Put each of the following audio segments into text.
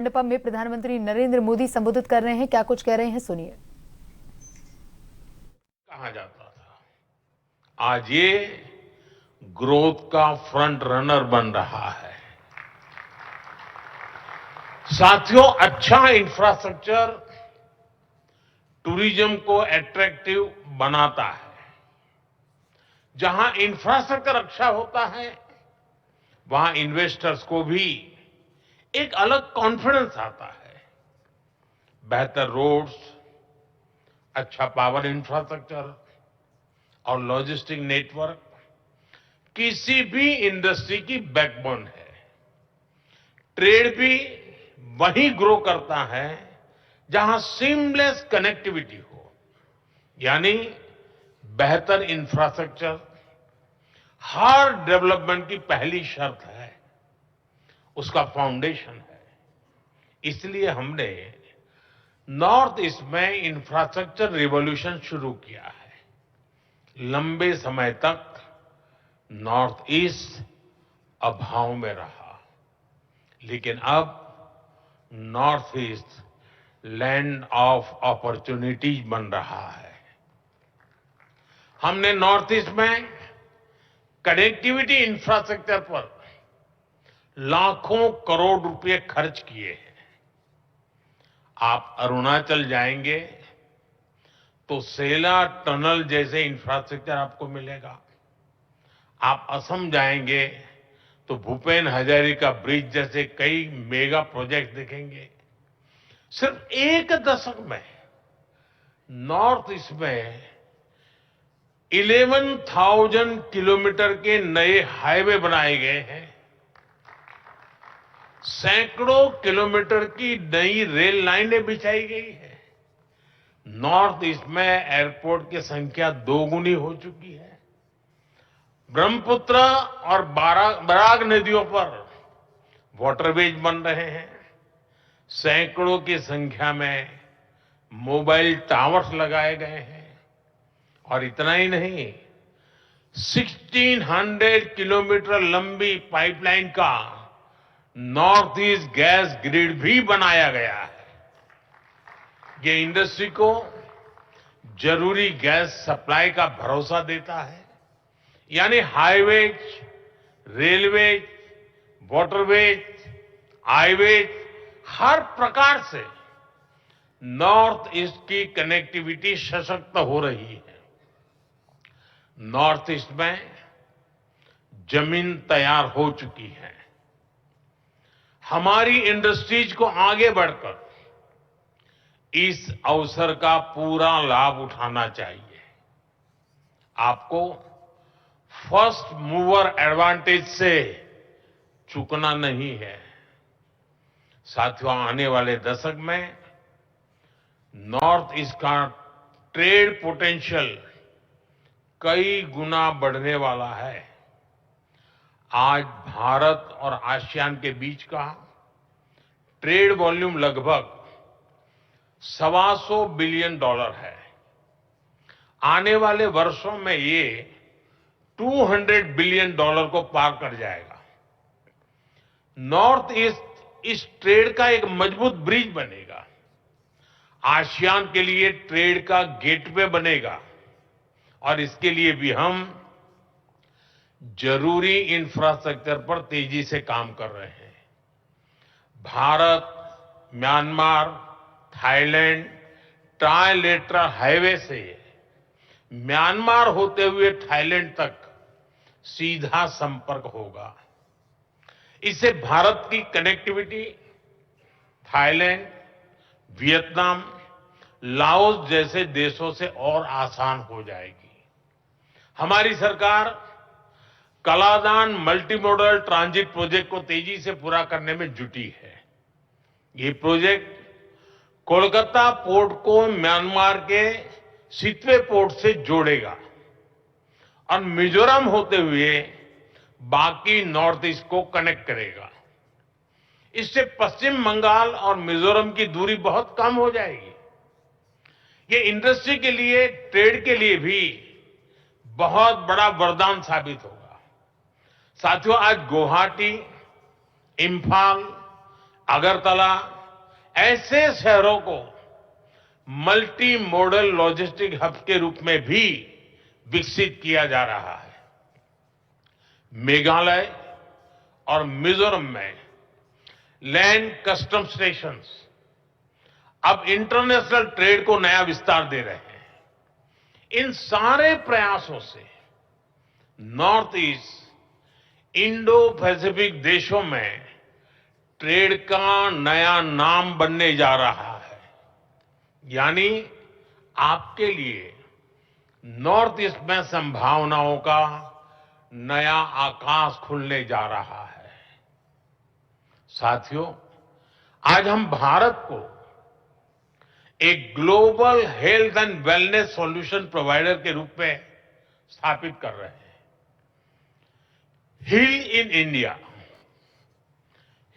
मंडपम में प्रधानमंत्री नरेंद्र मोदी संबोधित कर रहे हैं। क्या कुछ कह रहे हैं, सुनिए। कहा जाता था, आज ये ग्रोथ का फ्रंट रनर बन रहा है। साथियों, अच्छा इंफ्रास्ट्रक्चर टूरिज्म को अट्रैक्टिव बनाता है। जहां इंफ्रास्ट्रक्चर अच्छा होता है, वहां इन्वेस्टर्स को भी एक अलग कॉन्फिडेंस आता है। बेहतर रोड्स, अच्छा पावर इंफ्रास्ट्रक्चर और लॉजिस्टिक नेटवर्क किसी भी इंडस्ट्री की बैकबोन है। ट्रेड भी वहीं ग्रो करता है जहां सीमलेस कनेक्टिविटी हो, यानी बेहतर इंफ्रास्ट्रक्चर हर डेवलपमेंट की पहली शर्त है, उसका फाउंडेशन है। इसलिए हमने नॉर्थ ईस्ट में इंफ्रास्ट्रक्चर रिवॉल्यूशन शुरू किया है। लंबे समय तक नॉर्थ ईस्ट अभाव में रहा, लेकिन अब north east land of opportunities बन रहा है। हमने नॉर्थ ईस्ट में कनेक्टिविटी इंफ्रास्ट्रक्चर पर लाखों करोड़ रुपए खर्च किए हैं। आप अरुणाचल जाएंगे तो सेला टनल जैसे इंफ्रास्ट्रक्चर आपको मिलेगा। आप असम जाएंगे तो भूपेन हजारिका ब्रिज जैसे कई मेगा प्रोजेक्ट दिखेंगे। सिर्फ एक दशक में नॉर्थ ईस्ट में 11,000 किलोमीटर के नए हाईवे बनाए गए हैं। सैकड़ों किलोमीटर की नई रेल लाइनें बिछाई गई है। नॉर्थ ईस्ट में एयरपोर्ट की संख्या दोगुनी हो चुकी है। ब्रह्मपुत्र और बराग नदियों पर वाटरवेज बन रहे हैं। सैकड़ों की संख्या में मोबाइल टावर्स लगाए गए हैं। और इतना ही नहीं, 1600 किलोमीटर लंबी पाइपलाइन का नॉर्थ ईस्ट गैस ग्रिड भी बनाया गया है। ये इंडस्ट्री को जरूरी गैस सप्लाई का भरोसा देता है। यानी हाईवेज, रेलवेज, वाटरवेज, हाईवेज, हर प्रकार से नॉर्थ ईस्ट की कनेक्टिविटी सशक्त हो रही है। नॉर्थ ईस्ट में जमीन तैयार हो चुकी है। हमारी इंडस्ट्रीज को आगे बढ़कर इस अवसर का पूरा लाभ उठाना चाहिए। आपको फर्स्ट मूवर एडवांटेज से चूकना नहीं है। साथियों, आने वाले दशक में नॉर्थ ईस्ट का ट्रेड पोटेंशियल कई गुना बढ़ने वाला है। आज भारत और आसियान के बीच का ट्रेड वॉल्यूम लगभग $125 बिलियन है। आने वाले वर्षों में ये $200 बिलियन को पार कर जाएगा। नॉर्थ ईस्ट इस ट्रेड का एक मजबूत ब्रिज बनेगा। आसियान के लिए ट्रेड का गेटवे बनेगा। और इसके लिए भी हम जरूरी इंफ्रास्ट्रक्चर पर तेजी से काम कर रहे हैं। Bharat, Myanmar, Thailand trilateral highway से म्यांमार होते हुए थाईलैंड तक सीधा संपर्क होगा। इससे भारत की कनेक्टिविटी थाईलैंड, वियतनाम, लाओस जैसे देशों से और आसान हो जाएगी। हमारी सरकार Kaladan multi modal transit project को तेजी से पूरा करने में जुटी है। ये प्रोजेक्ट कोलकाता पोर्ट को म्यांमार के सितवे पोर्ट से जोड़ेगा और मिजोरम होते हुए बाकी नॉर्थ ईस्ट को कनेक्ट करेगा। इससे पश्चिम बंगाल और मिजोरम की दूरी बहुत कम हो जाएगी। ये इंडस्ट्री के लिए, ट्रेड के लिए भी बहुत बड़ा वरदान साबित होगा। साथियों, आज गुवाहाटी, इंफाल, अगरतला ऐसे शहरों को मल्टी मॉडल लॉजिस्टिक हब के रूप में भी विकसित किया जा रहा है। मेघालय और मिजोरम में लैंड कस्टम स्टेशंस अब इंटरनेशनल ट्रेड को नया विस्तार दे रहे हैं। इन सारे प्रयासों से नॉर्थ ईस्ट इंडो पैसिफिक देशों में ट्रेड का नया नाम बनने जा रहा है। यानी आपके लिए नॉर्थ ईस्ट में संभावनाओं का नया आकाश खुलने जा रहा है। साथियों, आज हम भारत को एक global health and wellness solution provider के रूप में स्थापित कर रहे हैं। Heal in India,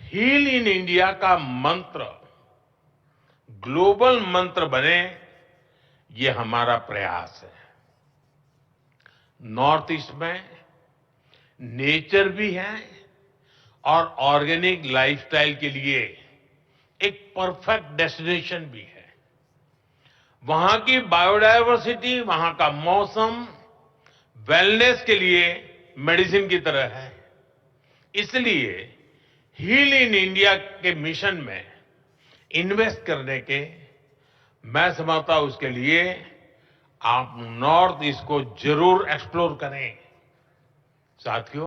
heal in India का मंत्र ग्लोबल मंत्र बने, ये हमारा प्रयास है। नॉर्थ ईस्ट में नेचर भी है और ऑर्गेनिक लाइफस्टाइल के लिए एक परफेक्ट डेस्टिनेशन भी है। वहां की बायोडायवर्सिटी, वहां का मौसम वेलनेस के लिए मेडिसिन की तरह है। इसलिए हील इन इंडिया के मिशन में इन्वेस्ट करने के, मैं समझता हूं उसके लिए आप नॉर्थ ईस्ट को जरूर एक्सप्लोर करें। साथियों,